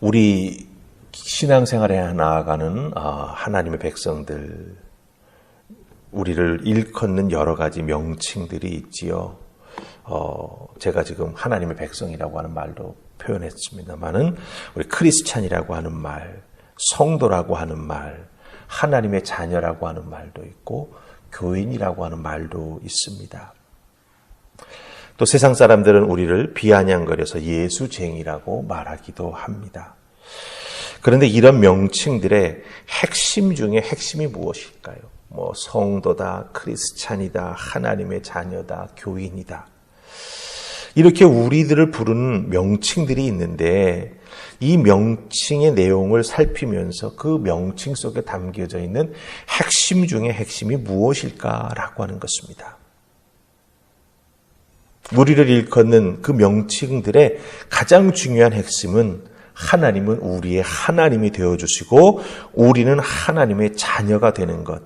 우리 신앙생활에 나아가는 하나님의 백성들, 우리를 일컫는 여러 가지 명칭들이 있지요. 제가 지금 하나님의 백성이라고 하는 말도 표현했습니다만은 우리 크리스찬이라고 하는 말, 성도라고 하는 말, 하나님의 자녀라고 하는 말도 있고 교인이라고 하는 말도 있습니다. 또 세상 사람들은 우리를 비아냥거려서 예수쟁이라고 말하기도 합니다. 그런데 이런 명칭들의 핵심 중에 핵심이 무엇일까요? 성도다, 크리스찬이다, 하나님의 자녀다, 교인이다. 이렇게 우리들을 부르는 명칭들이 있는데 이 명칭의 내용을 살피면서 그 명칭 속에 담겨져 있는 핵심 중에 핵심이 무엇일까라고 하는 것입니다. 우리를 일컫는 그 명칭들의 가장 중요한 핵심은 하나님은 우리의 하나님이 되어주시고 우리는 하나님의 자녀가 되는 것.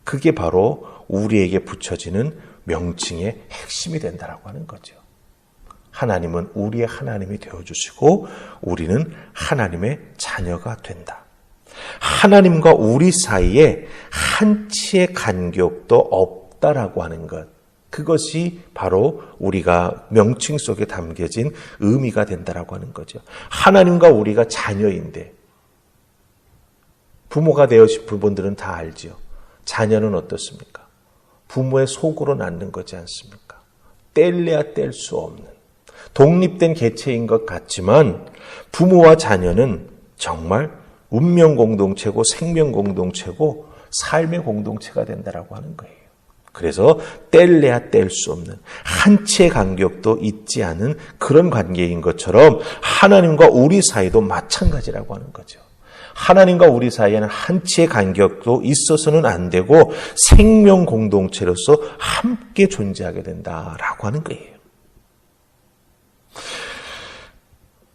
그게 바로 우리에게 붙여지는 명칭의 핵심이 된다라고 하는 거죠. 하나님은 우리의 하나님이 되어주시고 우리는 하나님의 자녀가 된다. 하나님과 우리 사이에 한치의 간격도 없다라고 하는 것. 그것이 바로 우리가 명칭 속에 담겨진 의미가 된다라고 하는 거죠. 하나님과 우리가 자녀인데 부모가 되어신 부분들은 다 알죠. 자녀는 어떻습니까? 부모의 속으로 낳는 거지 않습니까? 뗄래야 뗄 수 없는 독립된 개체인 것 같지만 부모와 자녀는 정말 운명 공동체고 생명 공동체고 삶의 공동체가 된다라고 하는 거예요. 그래서 뗄래야 뗄 수 없는 한치의 간격도 있지 않은 그런 관계인 것처럼 하나님과 우리 사이도 마찬가지라고 하는 거죠. 하나님과 우리 사이에는 한치의 간격도 있어서는 안 되고 생명 공동체로서 함께 존재하게 된다라고 하는 거예요.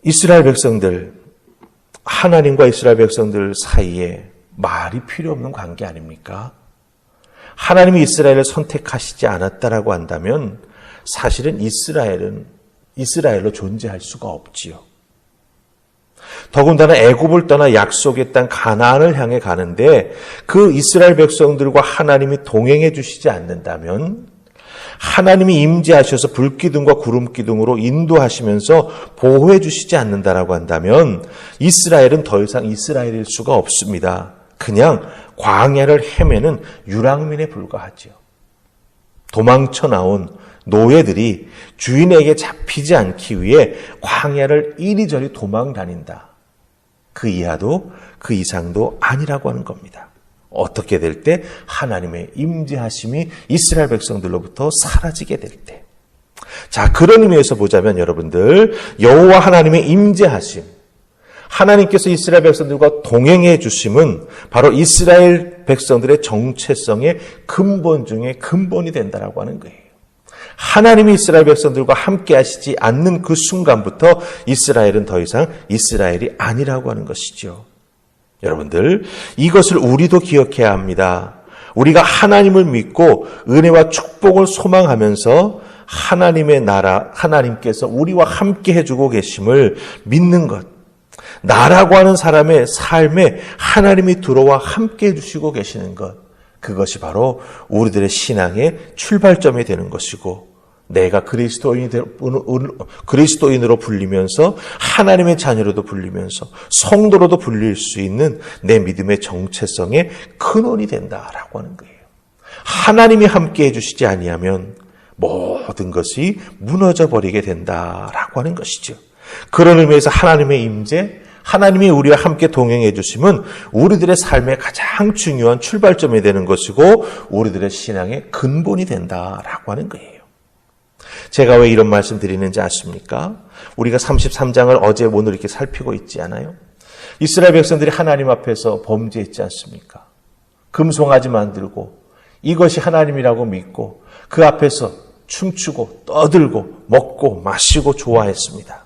이스라엘 백성들, 하나님과 이스라엘 백성들 사이에 말이 필요 없는 관계 아닙니까? 하나님이 이스라엘을 선택하시지 않았다라고 한다면 사실은 이스라엘은 이스라엘로 존재할 수가 없지요. 더군다나 애굽을 떠나 약속의 땅 가나안을 향해 가는데 그 이스라엘 백성들과 하나님이 동행해 주시지 않는다면 하나님이 임재하셔서 불기둥과 구름기둥으로 인도하시면서 보호해 주시지 않는다라고 한다면 이스라엘은 더 이상 이스라엘일 수가 없습니다. 그냥 광야를 헤매는 유랑민에 불과하지요. 도망쳐 나온 노예들이 주인에게 잡히지 않기 위해 광야를 이리저리 도망 다닌다. 그 이하도 그 이상도 아니라고 하는 겁니다. 어떻게 될 때? 하나님의 임재하심이 이스라엘 백성들로부터 사라지게 될 때. 자, 그런 의미에서 보자면 여러분들, 여호와 하나님의 임재하심, 하나님께서 이스라엘 백성들과 동행해 주심은 바로 이스라엘 백성들의 정체성의 근본 중에 근본이 된다라고 하는 거예요. 하나님이 이스라엘 백성들과 함께 하시지 않는 그 순간부터 이스라엘은 더 이상 이스라엘이 아니라고 하는 것이죠. 여러분들, 이것을 우리도 기억해야 합니다. 우리가 하나님을 믿고 은혜와 축복을 소망하면서 하나님의 나라, 하나님께서 우리와 함께 해주고 계심을 믿는 것. 나라고 하는 사람의 삶에 하나님이 들어와 함께 해주시고 계시는 것. 그것이 바로 우리들의 신앙의 출발점이 되는 것이고 내가 그리스도인으로 불리면서 하나님의 자녀로도 불리면서 성도로도 불릴 수 있는 내 믿음의 정체성의 근원이 된다라고 하는 거예요. 하나님이 함께 해주시지 아니하면 모든 것이 무너져 버리게 된다라고 하는 것이죠. 그런 의미에서 하나님의 임재, 하나님이 우리와 함께 동행해 주심은 우리들의 삶의 가장 중요한 출발점이 되는 것이고 우리들의 신앙의 근본이 된다라고 하는 거예요. 제가 왜 이런 말씀 드리는지 아십니까? 우리가 33장을 어제 오늘 이렇게 살피고 있지 않아요? 이스라엘 백성들이 하나님 앞에서 범죄했지 않습니까? 금송아지 만들고 이것이 하나님이라고 믿고 그 앞에서 춤추고 떠들고 먹고 마시고 좋아했습니다.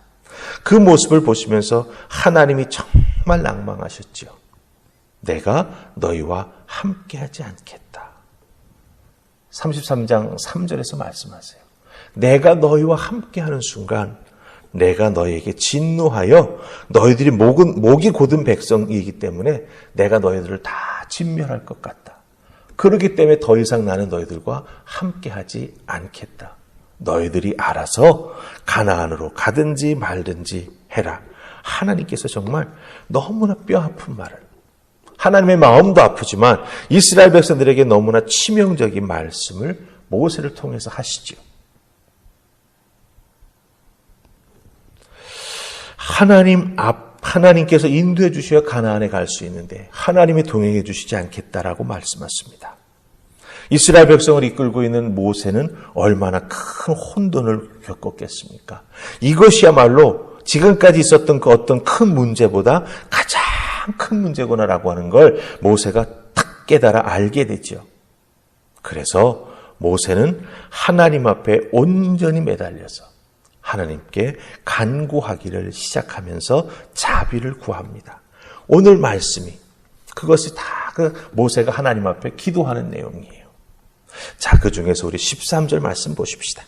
그 모습을 보시면서 하나님이 정말 낭망하셨죠. 내가 너희와 함께하지 않겠다. 33장 3절에서 말씀하세요. 내가 너희와 함께하는 순간 내가 너희에게 진노하여 너희들이 목이 곧은 백성이기 때문에 내가 너희들을 다 진멸할 것 같다. 그렇기 때문에 더 이상 나는 너희들과 함께하지 않겠다. 너희들이 알아서 가나안으로 가든지 말든지 해라. 하나님께서 정말 너무나 뼈아픈 말을, 하나님의 마음도 아프지만 이스라엘 백성들에게 너무나 치명적인 말씀을 모세를 통해서 하시죠. 하나님께서 인도해 주셔야 가나안에 갈 수 있는데 하나님이 동행해 주시지 않겠다라고 말씀하십니다. 이스라엘 백성을 이끌고 있는 모세는 얼마나 큰 혼돈을 겪었겠습니까? 이것이야말로 지금까지 있었던 그 어떤 큰 문제보다 가장 큰 문제구나라고 하는 걸 모세가 딱 깨달아 알게 되죠. 그래서 모세는 하나님 앞에 온전히 매달려서 하나님께 간구하기를 시작하면서 자비를 구합니다. 오늘 말씀이 그것이 다 그 모세가 하나님 앞에 기도하는 내용이에요. 자, 그 중에서 우리 13절 말씀 보십시다.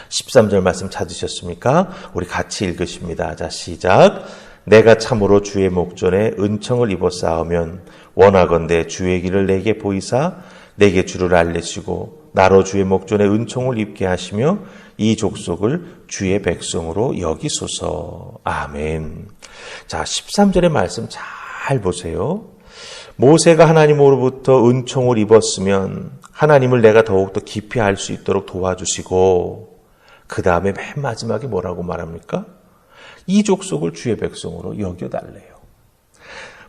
13절 말씀 찾으셨습니까? 우리 같이 읽으십니다. 자, 시작. 내가 참으로 주의 목전에 은총을 입어 싸우면 원하건대 주의 길을 내게 보이사 내게 주를 알리시고 나로 주의 목전에 은총을 입게 하시며 이 족속을 주의 백성으로 여기소서. 아멘. 자, 13절의 말씀 잘 보세요. 모세가 하나님으로부터 은총을 입었으면 하나님을 내가 더욱더 깊이 알 수 있도록 도와주시고 그 다음에 맨 마지막에 뭐라고 말합니까? 이 족속을 주의 백성으로 여겨달래요.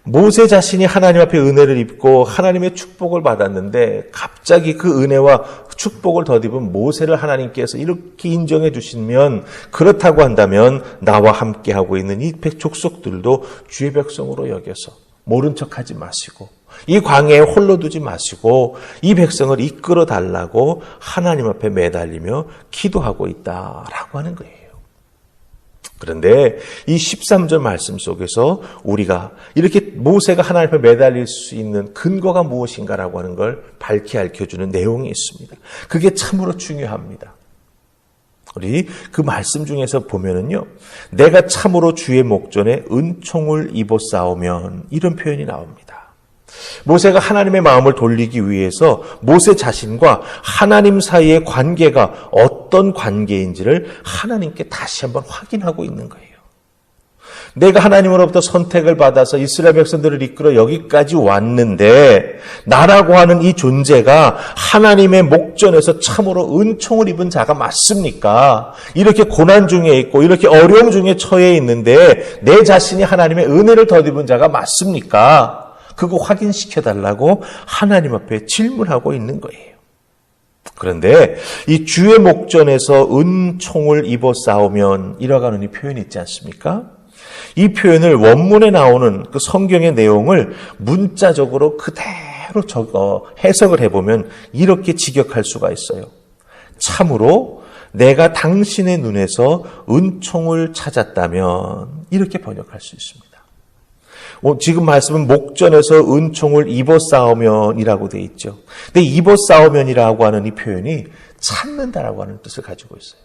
모세 자신이 하나님 앞에 은혜를 입고 하나님의 축복을 받았는데 갑자기 그 은혜와 축복을 덧입은 모세를 하나님께서 이렇게 인정해 주시면 그렇다고 한다면 나와 함께하고 있는 이 족속들도 주의 백성으로 여겨서 모른 척하지 마시고 이 광야에 홀로 두지 마시고 이 백성을 이끌어 달라고 하나님 앞에 매달리며 기도하고 있다라고 하는 거예요. 그런데 이 13절 말씀 속에서 우리가 이렇게 모세가 하나님 앞에 매달릴 수 있는 근거가 무엇인가라고 하는 걸 밝히 알려주는 내용이 있습니다. 그게 참으로 중요합니다. 우리 그 말씀 중에서 보면은요, 내가 참으로 주의 목전에 은총을 입어 싸우면 이런 표현이 나옵니다. 모세가 하나님의 마음을 돌리기 위해서 모세 자신과 하나님 사이의 관계가 어떤 관계인지를 하나님께 다시 한번 확인하고 있는 거예요. 내가 하나님으로부터 선택을 받아서 이스라엘 백성들을 이끌어 여기까지 왔는데 나라고 하는 이 존재가 하나님의 목전에서 참으로 은총을 입은 자가 맞습니까? 이렇게 고난 중에 있고 이렇게 어려움 중에 처해 있는데 내 자신이 하나님의 은혜를 덧입은 자가 맞습니까? 그거 확인시켜달라고 하나님 앞에 질문하고 있는 거예요. 그런데 이 주의 목전에서 은총을 입어 싸우면 이라고는 이 표현이 있지 않습니까? 이 표현을 원문에 나오는 그 성경의 내용을 문자적으로 그대로 해석을 해보면 이렇게 직역할 수가 있어요. 참으로 내가 당신의 눈에서 은총을 찾았다면 이렇게 번역할 수 있습니다. 지금 말씀은 목전에서 은총을 입어 싸우면이라고 되어 있죠. 근데 입어 싸우면이라고 하는 이 표현이 찾는다라고 하는 뜻을 가지고 있어요.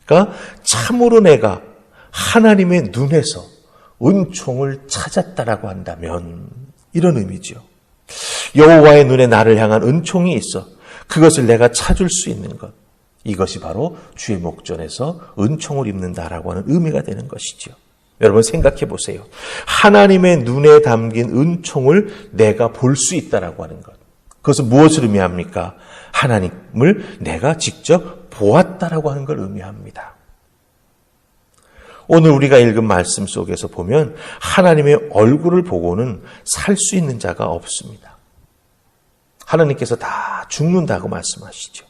그러니까 참으로 내가 하나님의 눈에서 은총을 찾았다라고 한다면 이런 의미죠. 여호와의 눈에 나를 향한 은총이 있어. 그것을 내가 찾을 수 있는 것. 이것이 바로 주의 목전에서 은총을 입는다라고 하는 의미가 되는 것이죠. 여러분 생각해 보세요. 하나님의 눈에 담긴 은총을 내가 볼 수 있다라고 하는 것. 그것은 무엇을 의미합니까? 하나님을 내가 직접 보았다라고 하는 걸 의미합니다. 오늘 우리가 읽은 말씀 속에서 보면 하나님의 얼굴을 보고는 살 수 있는 자가 없습니다. 하나님께서 다 죽는다고 말씀하시죠.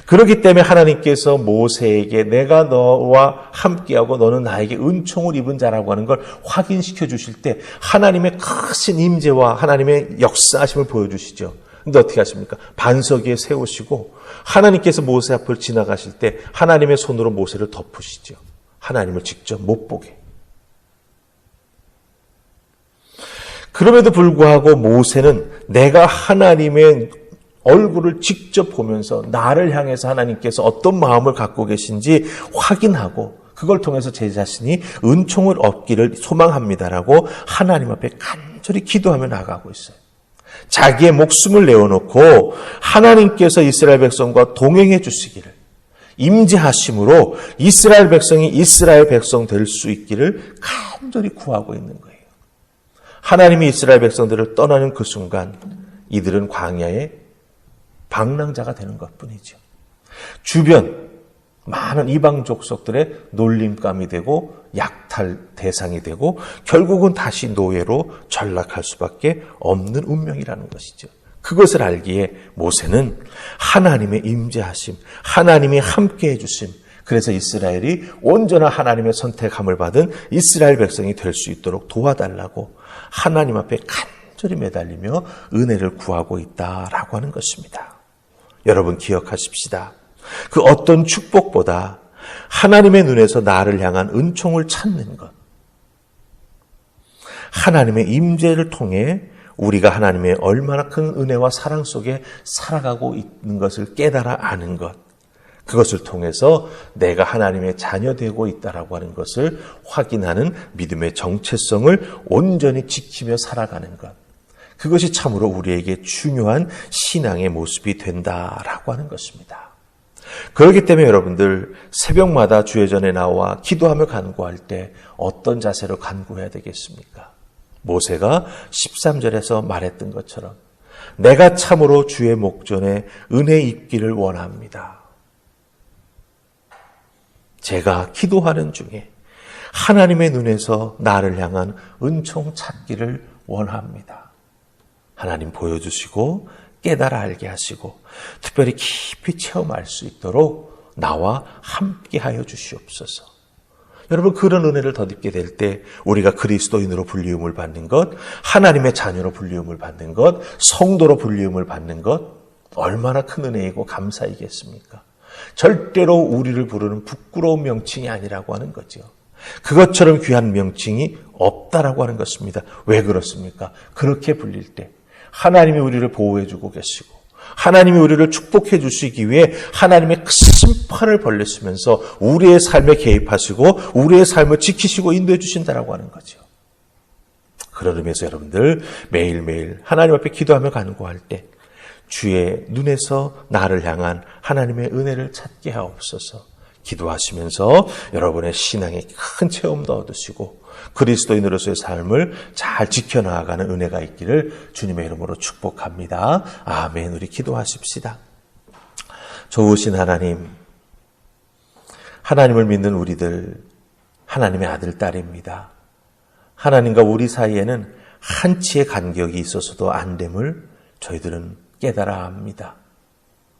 그렇기 때문에 하나님께서 모세에게 내가 너와 함께하고 너는 나에게 은총을 입은 자라고 하는 걸 확인시켜 주실 때 하나님의 크신 임재와 하나님의 역사하심을 보여주시죠. 근데 어떻게 하십니까? 반석 위에 세우시고 하나님께서 모세 앞을 지나가실 때 하나님의 손으로 모세를 덮으시죠. 하나님을 직접 못 보게. 그럼에도 불구하고 모세는 내가 하나님의 얼굴을 직접 보면서 나를 향해서 하나님께서 어떤 마음을 갖고 계신지 확인하고 그걸 통해서 제 자신이 은총을 얻기를 소망합니다라고 하나님 앞에 간절히 기도하며 나가고 있어요. 자기의 목숨을 내어놓고 하나님께서 이스라엘 백성과 동행해 주시기를, 임재하심으로 이스라엘 백성이 이스라엘 백성 될 수 있기를 간절히 구하고 있는 거예요. 하나님이 이스라엘 백성들을 떠나는 그 순간 이들은 광야의 방랑자가 되는 것뿐이죠. 주변 많은 이방 족속들의 놀림감이 되고 약탈 대상이 되고 결국은 다시 노예로 전락할 수밖에 없는 운명이라는 것이죠. 그것을 알기에 모세는 하나님의 임재하심, 하나님이 함께해 주심, 그래서 이스라엘이 온전한 하나님의 선택함을 받은 이스라엘 백성이 될 수 있도록 도와달라고 하나님 앞에 간절히 매달리며 은혜를 구하고 있다라고 하는 것입니다. 여러분 기억하십시다. 그 어떤 축복보다 하나님의 눈에서 나를 향한 은총을 찾는 것, 하나님의 임재를 통해 우리가 하나님의 얼마나 큰 은혜와 사랑 속에 살아가고 있는 것을 깨달아 아는 것, 그것을 통해서 내가 하나님의 자녀되고 있다라고 하는 것을 확인하는 믿음의 정체성을 온전히 지키며 살아가는 것, 그것이 참으로 우리에게 중요한 신앙의 모습이 된다라고 하는 것입니다. 그렇기 때문에 여러분들 새벽마다 주의 전에 나와 기도하며 간구할 때 어떤 자세로 간구해야 되겠습니까? 모세가 13절에서 말했던 것처럼 내가 참으로 주의 목전에 은혜 입기를 원합니다. 제가 기도하는 중에 하나님의 눈에서 나를 향한 은총 찾기를 원합니다. 하나님 보여주시고 깨달아 알게 하시고 특별히 깊이 체험할 수 있도록 나와 함께하여 주시옵소서. 여러분 그런 은혜를 덧입게 될 때 우리가 그리스도인으로 불리움을 받는 것, 하나님의 자녀로 불리움을 받는 것, 성도로 불리움을 받는 것 얼마나 큰 은혜이고 감사이겠습니까? 절대로 우리를 부르는 부끄러운 명칭이 아니라고 하는 거죠. 그것처럼 귀한 명칭이 없다라고 하는 것입니다. 왜 그렇습니까? 그렇게 불릴 때 하나님이 우리를 보호해 주고 계시고 하나님이 우리를 축복해 주시기 위해 하나님의 그 심판을 벌리시면서 우리의 삶에 개입하시고 우리의 삶을 지키시고 인도해 주신다라고 하는 거죠. 그런 의미에서 여러분들 매일매일 하나님 앞에 기도하며 간구할 때 주의 눈에서 나를 향한 하나님의 은혜를 찾게 하옵소서. 기도하시면서 여러분의 신앙의 큰 체험도 얻으시고 그리스도인으로서의 삶을 잘 지켜나가는 은혜가 있기를 주님의 이름으로 축복합니다. 아멘. 우리 기도하십시다. 좋으신 하나님, 하나님을 믿는 우리들 하나님의 아들, 딸입니다. 하나님과 우리 사이에는 한치의 간격이 있어서도 안 됨을 저희들은 깨달아 합니다.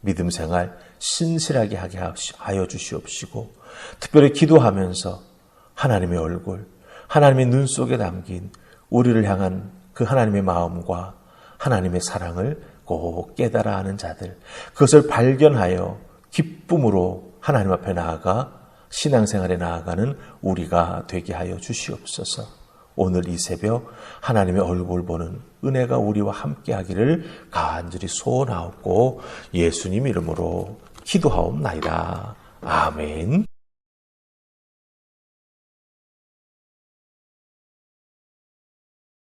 믿음 생활 신실하게 하게 하여 주시옵시고 특별히 기도하면서 하나님의 얼굴, 하나님의 눈 속에 담긴 우리를 향한 그 하나님의 마음과 하나님의 사랑을 꼭 깨달아 하는 자들, 그것을 발견하여 기쁨으로 하나님 앞에 나아가 신앙생활에 나아가는 우리가 되게 하여 주시옵소서. 오늘 이 새벽 하나님의 얼굴 보는 은혜가 우리와 함께 하기를 간절히 소원하옵고 예수님 이름으로 기도하옵나이다. 아멘.